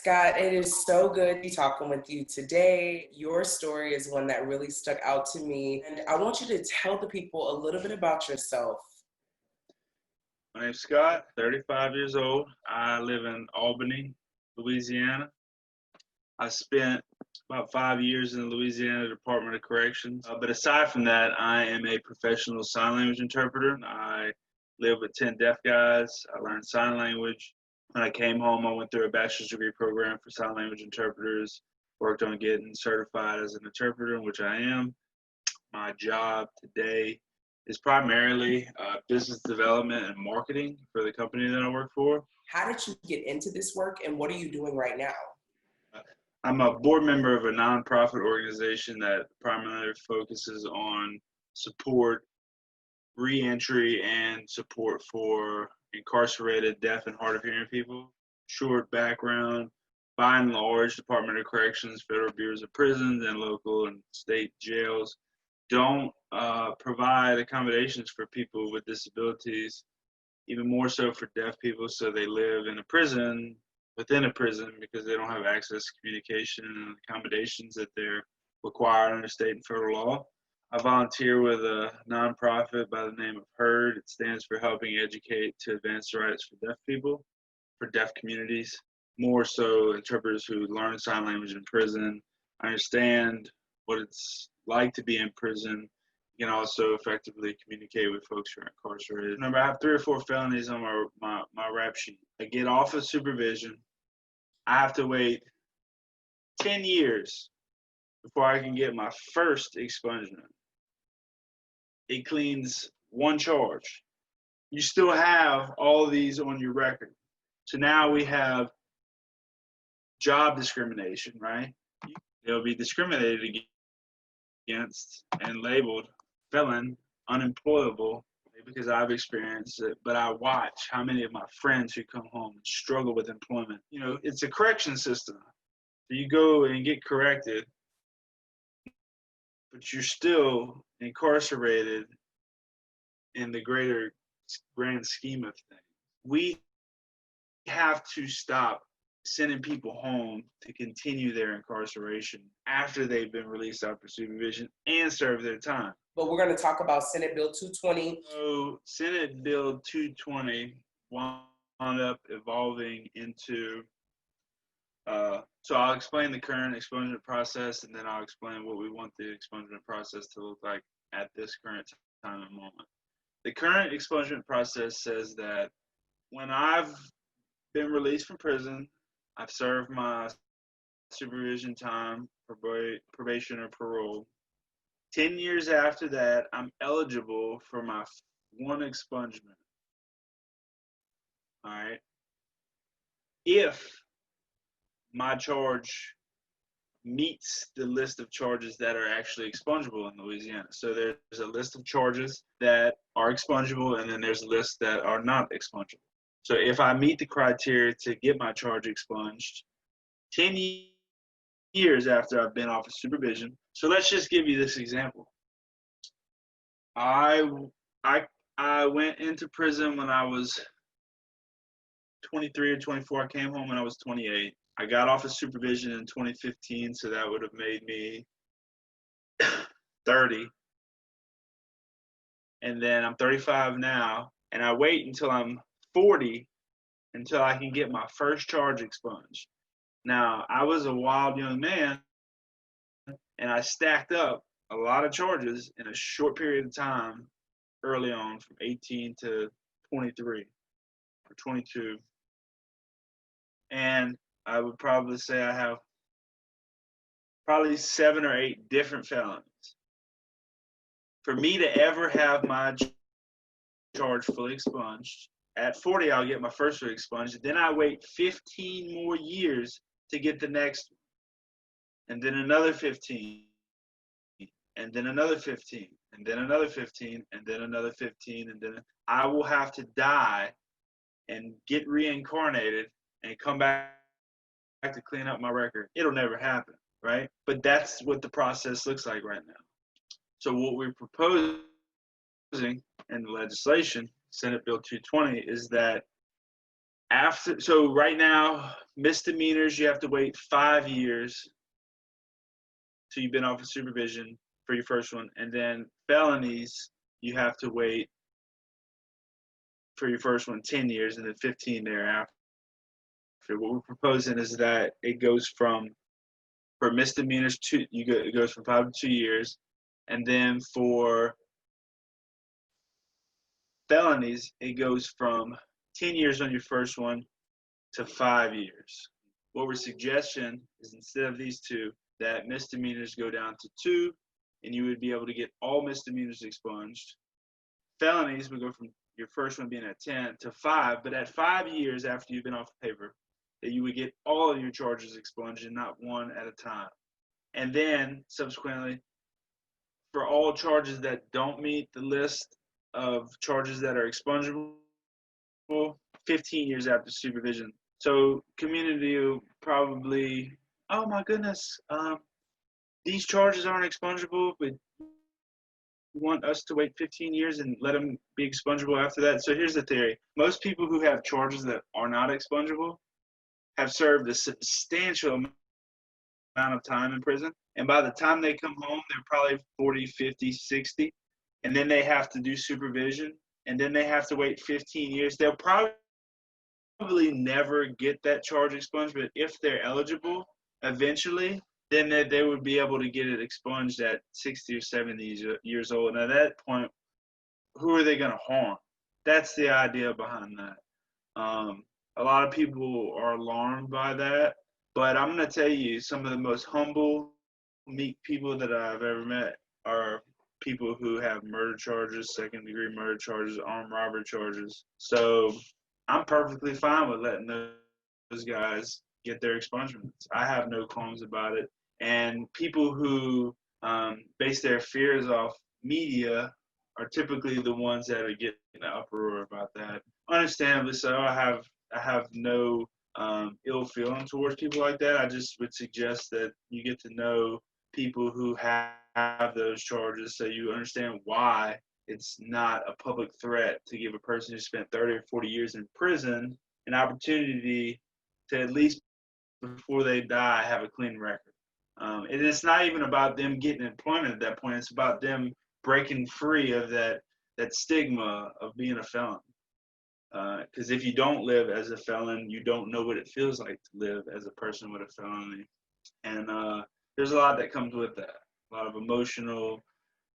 Scott, it is so good to be talking with you today. Your story is one that really stuck out to me, and I want you to tell the people a little bit about yourself. My name's Scott, 35 years old. I live in Albany, Louisiana. I spent about 5 years in the Louisiana Department of Corrections. But aside from that, I am a professional sign language interpreter. I live with 10 deaf guys. I learned sign language. When I came home, I went through a bachelor's degree program for sign language interpreters, worked on getting certified as an interpreter, which I am. My job today is primarily business development and marketing for the company that I work for. How did you get into this work, and what are you doing right now? I'm a board member of a nonprofit organization that primarily focuses on support, reentry, and support for incarcerated deaf and hard of hearing people. Short background, by and large, Department of Corrections, Federal Bureaus of Prisons, and local and state jails don't provide accommodations for people with disabilities, even more so for deaf people, so they live in a prison, within a prison, because they don't have access to communication and accommodations that they're required under state and federal law. I volunteer with a nonprofit by the name of HEARD. It stands for Helping Educate to Advance the Rights for Deaf People, for deaf communities, more so interpreters who learn sign language in prison. I understand what it's like to be in prison. You can also effectively communicate with folks who are incarcerated. Remember, I have 3 or 4 felonies on my rap sheet. I get off of supervision. I have to wait 10 years before I can get my first expungement. It cleans 1 charge. You still have all of these on your record. So now we have job discrimination, right? They'll be discriminated against and labeled felon, unemployable, because I've experienced it, but I watch how many of my friends who come home and struggle with employment. You know, it's a correction system. So you go and get corrected, but you're still incarcerated in the greater grand scheme of things. We have to stop sending people home to continue their incarceration after they've been released after supervision and serve their time. But we're going to talk about Senate Bill 220. So Senate Bill 220 wound up evolving into, so I'll explain the current expungement process, and then I'll explain what we want the expungement process to look like at this current time and moment. The current expungement process says that when I've been released from prison, I've served my supervision time, probation or parole. 10 years after that, I'm eligible for my 1 expungement. All right. If my charge meets the list of charges that are actually expungible in Louisiana. So there's a list of charges that are expungible, and then there's a list that are not expungible. So if I meet the criteria to get my charge expunged, 10 years after I've been off of supervision. So let's just give you this example. I went into prison when I was 23 or 24. I came home when I was 28. I got off of supervision in 2015, so that would have made me 30. And then I'm 35 now, and I wait until I'm 40 until I can get my first charge expunged. Now, I was a wild young man, and I stacked up a lot of charges in a short period of time early on, from 18 to 23 or 22. And I would probably say I have probably 7 or 8 different felonies. For me to ever have my charge fully expunged, at 40, I'll get my first one expunged. Then I wait 15 more years to get the next one. And then another 15. And then another 15. And then another 15. And then another 15. And then I will have to die and get reincarnated and come back to clean up my record. It'll never happen, right? But that's what the process looks like right now. So what we're proposing in the legislation, Senate Bill 220, is that so right now, Misdemeanors, you have to wait 5 years till you've been off of supervision for your first one. And then felonies, you have to wait for your first one 10 years and then 15 thereafter. What we're proposing is that it goes from, for misdemeanors, it goes from 5 to 2 years. And then for felonies, it goes from 10 years on your first one to 5 years. What we're suggesting is, instead of these two, that misdemeanors go down to 2, and you would be able to get all misdemeanors expunged. Felonies would go from your first one being at 10 to 5, but at 5 years after you've been off the paper, that you would get all of your charges expunged and not one at a time. And then subsequently, for all charges that don't meet the list of charges that are expungible, 15 years after supervision. So community will probably, oh my goodness, these charges aren't expungible, but you want us to wait 15 years and let them be expungible after that. So here's the theory. Most people who have charges that are not expungible have served a substantial amount of time in prison. And by the time they come home, they're probably 40, 50, 60. And then they have to do supervision. And then they have to wait 15 years. They'll probably never get that charge expunged. But if they're eligible, eventually, then they would be able to get it expunged at 60 or 70 years old. And at that point, who are they going to harm? That's the idea behind that. A lot of people are alarmed by that. But I'm going to tell you, some of the most humble, meek people that I've ever met are people who have murder charges, second-degree murder charges, armed robbery charges. So I'm perfectly fine with letting those guys get their expungements. I have no qualms about it. And people who base their fears off media are typically the ones that are getting the uproar about that. Understandably so. I have no ill feeling towards people like that. I just would suggest that you get to know people who have those charges, so you understand why it's not a public threat to give a person who spent 30 or 40 years in prison an opportunity to, at least before they die, have a clean record. And it's not even about them getting employment at that point. It's about them breaking free of that stigma of being a felon. Because if you don't live as a felon, you don't know what it feels like to live as a person with a felony. And there's a lot that comes with that. A lot of emotional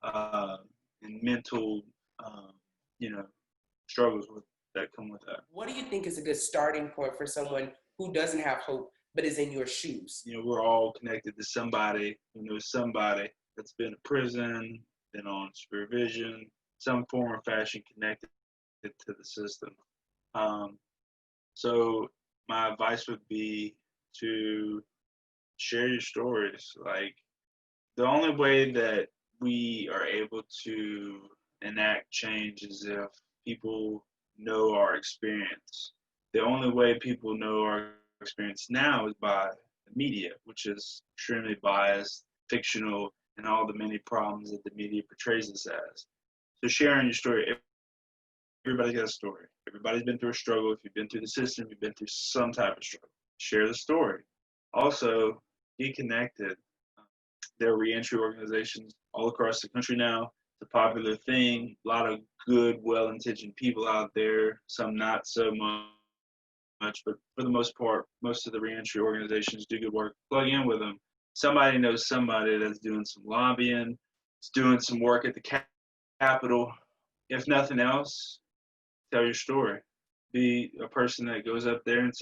and mental, struggles that come with that. What do you think is a good starting point for someone who doesn't have hope but is in your shoes? We're all connected to somebody who knows somebody that's been in prison, been on supervision, some form or fashion connected to the system. So my advice would be to share your stories. Like, the only way that we are able to enact change is if people know our experience. The only way people know our experience now is by the media, which is extremely biased, fictional, and all the many problems that the media portrays us as. So sharing your story, everybody's got a story. Everybody's been through a struggle. If you've been through the system, you've been through some type of struggle. Share the story. Also, get connected. There are reentry organizations all across the country now. It's a popular thing. A lot of good, well-intentioned people out there, some not so much, but for the most part, most of the reentry organizations do good work. Plug in with them. Somebody knows somebody that's doing some lobbying, is doing some work at the Capitol. If nothing else, tell your story. Be a person that goes up there and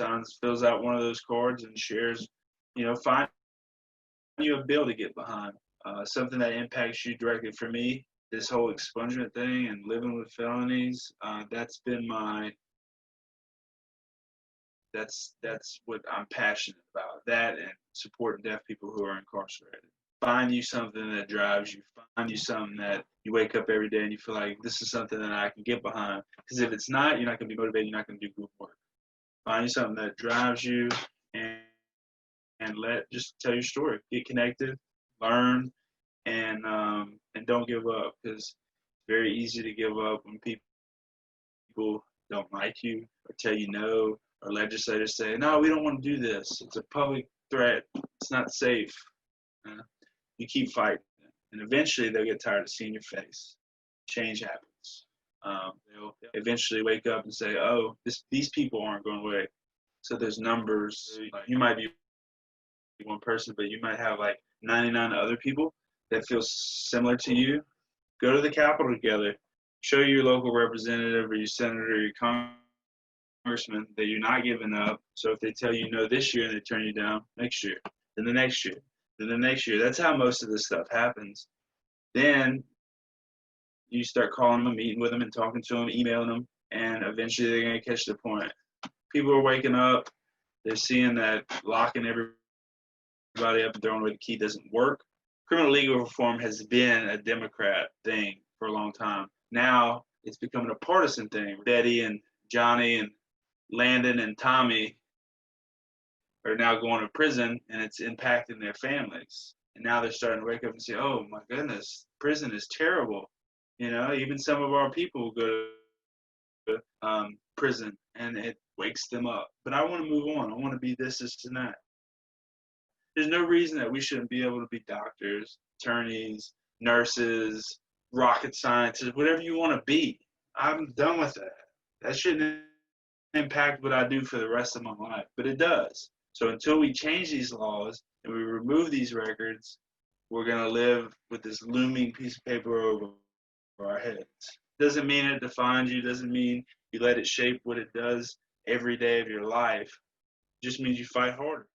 fills out one of those cards and shares, find you a bill to get behind, something that impacts you directly. For me, this whole expungement thing and living with felonies, that's what I'm passionate about, that and supporting deaf people who are incarcerated. Find you something that drives you. Find you something that you wake up every day and you feel like, this is something that I can get behind. Because if it's not, you're not going to be motivated. You're not going to do good work. Find you something that drives you, and just tell your story. Get connected, learn, and don't give up. Because it's very easy to give up when people don't like you or tell you no or legislators say, no, we don't want to do this. It's a public threat. It's not safe. You keep fighting. And eventually they'll get tired of seeing your face. Change happens. They'll eventually wake up and say, oh, these people aren't going away. So there's numbers. You might be one person, but you might have like 99 other people that feel similar to you. Go to the Capitol together. Show your local representative or your senator or your congressman that you're not giving up. So if they tell you no this year and they turn you down next year, then the next year, then the next year. That's how most of this stuff happens. Then you start calling them, meeting with them, and talking to them, emailing them, and eventually they're going to catch the point. People are waking up. They're seeing that locking everybody up and throwing away the key doesn't work. Criminal legal reform has been a Democrat thing for a long time. Now it's becoming a partisan thing. Betty and Johnny and Landon and Tommy are now going to prison, and it's impacting their families. And now they're starting to wake up and say, oh, my goodness, prison is terrible. You know, even some of our people go to prison, and it wakes them up. But I want to move on. I want to be this, and that. There's no reason that we shouldn't be able to be doctors, attorneys, nurses, rocket scientists, whatever you want to be. I'm done with that. That shouldn't impact what I do for the rest of my life, but it does. So until we change these laws and we remove these records, we're going to live with this looming piece of paper over our heads. Doesn't mean it defines you, doesn't mean you let it shape what it does every day of your life. It just means you fight harder.